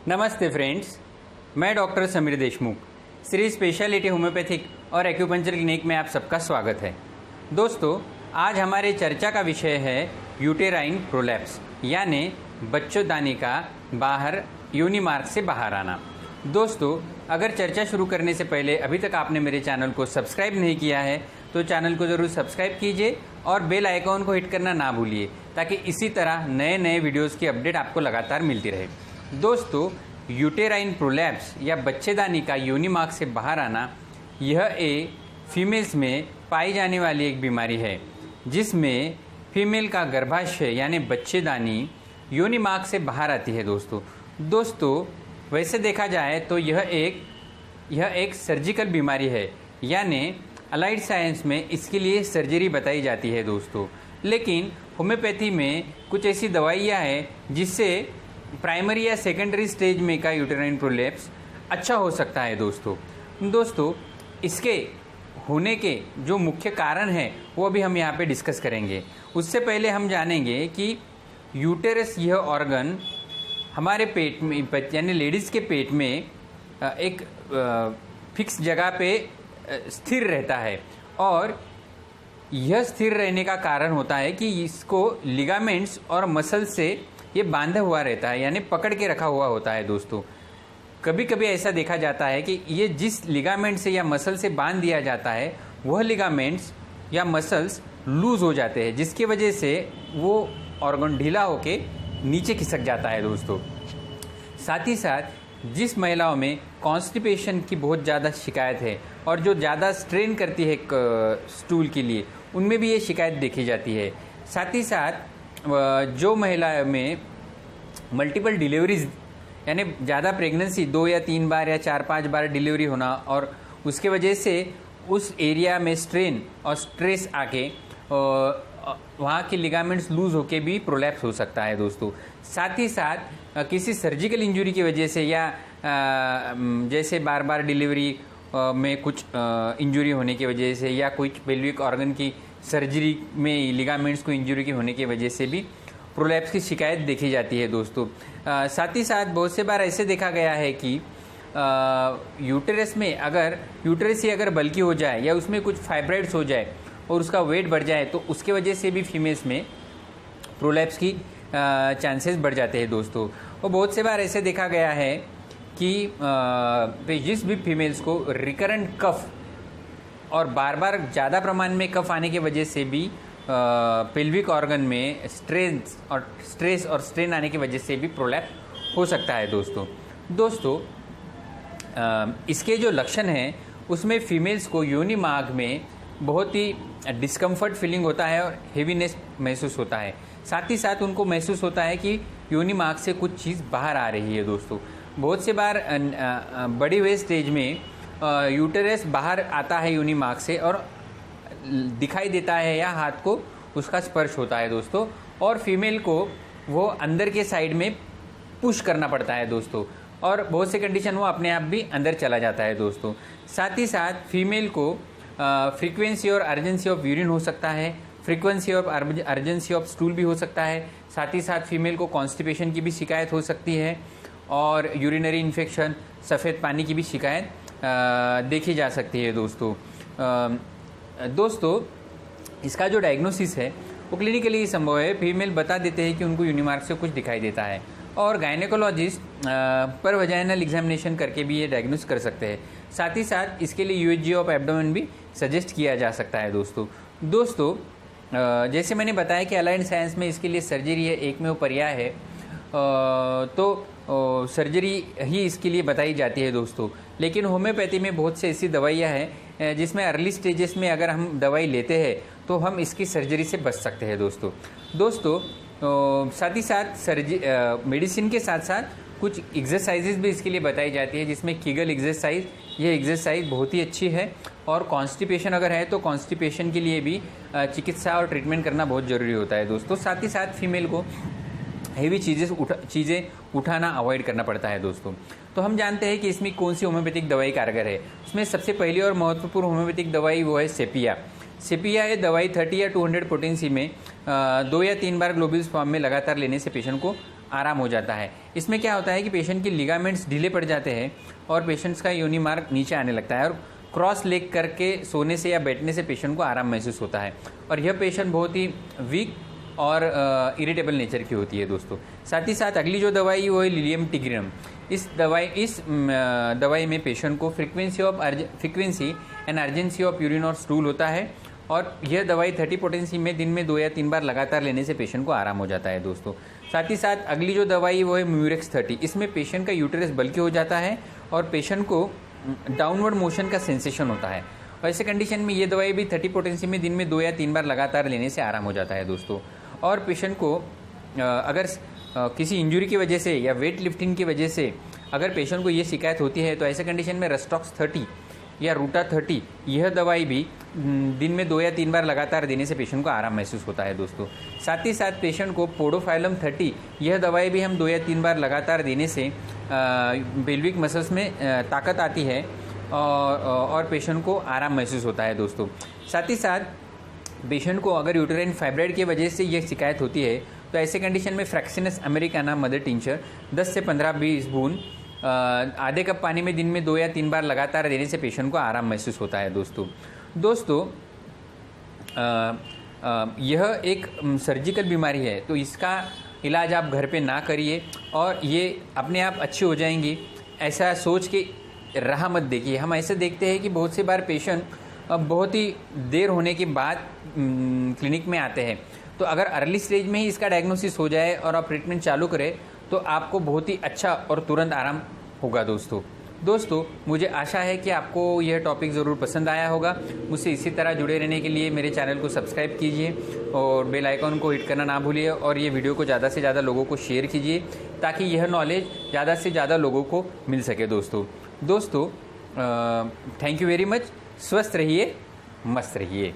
नमस्ते फ्रेंड्स, मैं doctor Sameer Deshmukh, Shri speciality homeopathic और एक्यूपंक्चर क्लिनिक में आप सबका स्वागत है। दोस्तों, आज हमारे चर्चा का विषय है यूटेराइन प्रोलैप्स, यानी बच्चोदानी का बाहर योनि मार्ग से बाहर आना। दोस्तों, अगर चर्चा शुरू करने से पहले अभी तक आपने मेरे चैनल को सब्सक्राइब नहीं किया है तो चैनल को ज़रूर सब्सक्राइब कीजिए और बेल आइकॉन को हिट करना ना भूलिए, ताकि इसी तरह नए नए वीडियोस की अपडेट आपको लगातार मिलती रहे। दोस्तों, यूटेराइन प्रोलैप्स या बच्चेदानी का योनि मार्ग से बाहर आना, यह एक फीमेल्स में पाई जाने वाली एक बीमारी है जिसमें फीमेल का गर्भाशय यानी बच्चेदानी योनि मार्ग से बाहर आती है। दोस्तों, वैसे देखा जाए तो यह एक सर्जिकल बीमारी है, यानी अलाइड साइंस में इसके लिए सर्जरी बताई जाती है दोस्तों। लेकिन होम्योपैथी में कुछ ऐसी दवाइयाँ हैं जिससे प्राइमरी या सेकेंडरी स्टेज में का यूटेराइन प्रोलैप्स अच्छा हो सकता है दोस्तों, इसके होने के जो मुख्य कारण हैं वो अभी हम यहाँ पे डिस्कस करेंगे। उससे पहले हम जानेंगे कि यूटेरस यह ऑर्गन हमारे पेट में यानी लेडीज़ के पेट में एक फिक्स जगह पे स्थिर रहता है, और यह स्थिर रहने का कारण होता है कि इसको लिगामेंट्स और मसल से ये बांधा हुआ रहता है, यानी पकड़ के रखा हुआ होता है दोस्तों। कभी कभी ऐसा देखा जाता है कि ये जिस लिगामेंट से या मसल से बांध दिया जाता है वह लिगामेंट्स या मसल्स लूज हो जाते हैं, जिसकी वजह से वो ऑर्गन ढीला होके नीचे खिसक जाता है दोस्तों। साथ ही साथ जिस महिलाओं में कॉन्स्टिपेशन की बहुत ज़्यादा शिकायत है और जो ज़्यादा स्ट्रेन करती है स्टूल के लिए, उनमें भी ये शिकायत देखी जाती है। साथ ही साथ जो महिला में मल्टीपल डिलीवरीज यानी ज़्यादा प्रेगनेंसी 2 या 3 बार या 4-5 बार डिलीवरी होना और उसके वजह से उस एरिया में स्ट्रेन और स्ट्रेस आके वहाँ के लिगामेंट्स लूज होके भी प्रोलैप्स हो सकता है दोस्तों। साथ ही साथ किसी सर्जिकल इंजरी की वजह से या जैसे बार बार डिलीवरी में कुछ इंजरी होने की वजह से या कुछ पेल्विक ऑर्गन की सर्जरी में लिगामेंट्स को इंजरी की होने की वजह से भी प्रोलैप्स की शिकायत देखी जाती है दोस्तों। साथ ही साथ बहुत से बार ऐसे देखा गया है कि यूटेरस में अगर यूटेरस ही अगर बल्की हो जाए या उसमें कुछ फाइब्राइड्स हो जाए और उसका वेट बढ़ जाए तो उसके वजह से भी फीमेल्स में प्रोलैप्स की चांसेस बढ़ जाते हैं दोस्तों। और बहुत से बार ऐसे देखा गया है कि जिस भी फीमेल्स को रिकरेंट कफ और बार बार ज़्यादा प्रमाण में कफ आने की वजह से भी पेल्विक ऑर्गन में स्ट्रेस और स्ट्रेन आने की वजह से भी प्रोलैप्स हो सकता है दोस्तों। इसके जो लक्षण हैं उसमें फीमेल्स को योनि मार्ग में बहुत ही डिस्कम्फर्ट फीलिंग होता है और हेवीनेस महसूस होता है। साथ ही साथ उनको महसूस होता है कि योनि मार्ग से कुछ चीज़ बाहर आ रही है दोस्तों। बहुत से बार बड़ी हुए स्टेज में यूटेरस बाहर आता है योनि मार्ग से और दिखाई देता है या हाथ को उसका स्पर्श होता है दोस्तों, और फीमेल को वो अंदर के साइड में पुश करना पड़ता है दोस्तों, और बहुत से कंडीशन वो अपने आप भी अंदर चला जाता है दोस्तों। साथ ही साथ फीमेल को फ्रीक्वेंसी और अर्जेंसी ऑफ यूरिन हो सकता है, फ्रीक्वेंसी और अर्जेंसी ऑफ स्टूल भी हो सकता है। साथ ही साथ फीमेल को कॉन्स्टिपेशन की भी शिकायत हो सकती है और यूरिनरी इन्फेक्शन, सफ़ेद पानी की भी शिकायत देखी जा सकती है दोस्तों। इसका जो डायग्नोसिस है वो क्लिनिकली संभव है। फीमेल बता देते हैं कि उनको योनि मार्ग से कुछ दिखाई देता है, और गायनेकोलॉजिस्ट पर वजाइनल एग्जामिनेशन करके भी ये डायग्नोस कर सकते हैं। साथ ही साथ इसके लिए यूएचजी ऑफ एब्डोमेन भी सजेस्ट किया जा सकता है दोस्तों। जैसे मैंने बताया कि अलाइड साइंस में इसके लिए सर्जरी है, एकमेव पर्याय है, तो सर्जरी ही इसके लिए बताई जाती है दोस्तों। लेकिन होम्योपैथी में बहुत से ऐसी दवाइयाँ हैं जिसमें अर्ली स्टेजेस में अगर हम दवाई लेते हैं तो हम इसकी सर्जरी से बच सकते हैं दोस्तों। साथ ही साथ मेडिसिन के साथ साथ कुछ एक्सरसाइजेज भी इसके लिए बताई जाती है, जिसमें कीगल एक्सरसाइज, ये एक्सरसाइज बहुत ही अच्छी है। और कॉन्स्टिपेशन अगर है तो कॉन्स्टिपेशन के लिए भी चिकित्सा और ट्रीटमेंट करना बहुत ज़रूरी होता है दोस्तों। साथ ही साथ फीमेल को हेवी चीज़ें उठाना अवॉइड करना पड़ता है दोस्तों। तो हम जानते हैं कि इसमें कौन सी होम्योपैथिक दवाई कारगर है। उसमें सबसे पहली और महत्वपूर्ण होम्योपैथिक दवाई वो है सेपिया। ये दवाई 30 या 200 पोटेंसी में 2 या 3 बार ग्लोबुल्स फॉर्म में लगातार लेने से पेशेंट को आराम हो जाता है। इसमें क्या होता है कि पेशेंट के लिगामेंट्स ढीले पड़ जाते हैं और पेशेंट्स का योनि मार्ग नीचे आने लगता है और क्रॉस लेग करके सोने से या बैठने से पेशेंट को आराम महसूस होता है और यह पेशेंट बहुत ही वीक और इरिटेबल नेचर की होती है दोस्तों। साथ ही साथ अगली जो दवाई वो है लिलियम टिग्रिनम। इस दवाई में पेशेंट को frequency and urgency of urine और स्टूल होता है और यह दवाई 30 पोटेंसी में दिन में 2 या 3 बार लगातार लेने से पेशेंट को आराम हो जाता है दोस्तों। साथ ही साथ अगली जो दवाई वो है म्यूरेक्स 30। इसमें पेशेंट का यूटेरस बल्कि हो जाता है और पेशेंट को डाउनवर्ड मोशन का सेंसेशन होता है और ऐसे कंडीशन में ये दवाई भी 30 पोटेंसी में दिन में 2 या 3 बार लगातार लेने से आराम हो जाता है दोस्तों। और पेशेंट को अगर किसी इंजरी की वजह से या वेट लिफ्टिंग की वजह से अगर पेशेंट को ये शिकायत होती है तो ऐसे कंडीशन में रेस्टॉक्स 30 या रूटा 30 यह दवाई भी दिन में 2 या 3 बार लगातार देने से पेशेंट को आराम महसूस होता है दोस्तों। साथ ही साथ पेशेंट को पोडोफाइलम 30 यह दवाई भी हम 2 या 3 बार लगातार देने से पेल्विक मसल्स में ताकत आती है और पेशेंट को आराम महसूस होता है दोस्तों। साथ ही साथ पेशेंट को अगर यूटेराइन फाइब्राइड की वजह से यह शिकायत होती है तो ऐसे कंडीशन में फ्रैक्सिनस अमेरिकाना मदर टिंचर 10 से 15-20 बूंद आधे कप पानी में दिन में 2 या 3 बार लगातार देने से पेशेंट को आराम महसूस होता है दोस्तों। यह एक सर्जिकल बीमारी है तो इसका इलाज आप घर पे ना करिए और ये अपने आप अच्छी हो जाएंगी ऐसा सोच के राह मत देखिए। हम ऐसे देखते हैं कि बहुत सी बार पेशेंट बहुत ही देर होने के बाद क्लिनिक में आते हैं, तो अगर अर्ली स्टेज में ही इसका डायग्नोसिस हो जाए और आप ट्रीटमेंट चालू करें तो आपको बहुत ही अच्छा और तुरंत आराम होगा दोस्तों मुझे आशा है कि आपको यह टॉपिक ज़रूर पसंद आया होगा। मुझसे इसी तरह जुड़े रहने के लिए मेरे चैनल को सब्सक्राइब कीजिए और बेल आइकॉन को हिट करना ना भूलिए और ये वीडियो को ज़्यादा से ज़्यादा लोगों को शेयर कीजिए ताकि यह नॉलेज ज़्यादा से ज़्यादा लोगों को मिल सके दोस्तों। Thank you very much. स्वस्थ रहिए, मस्त रहिए।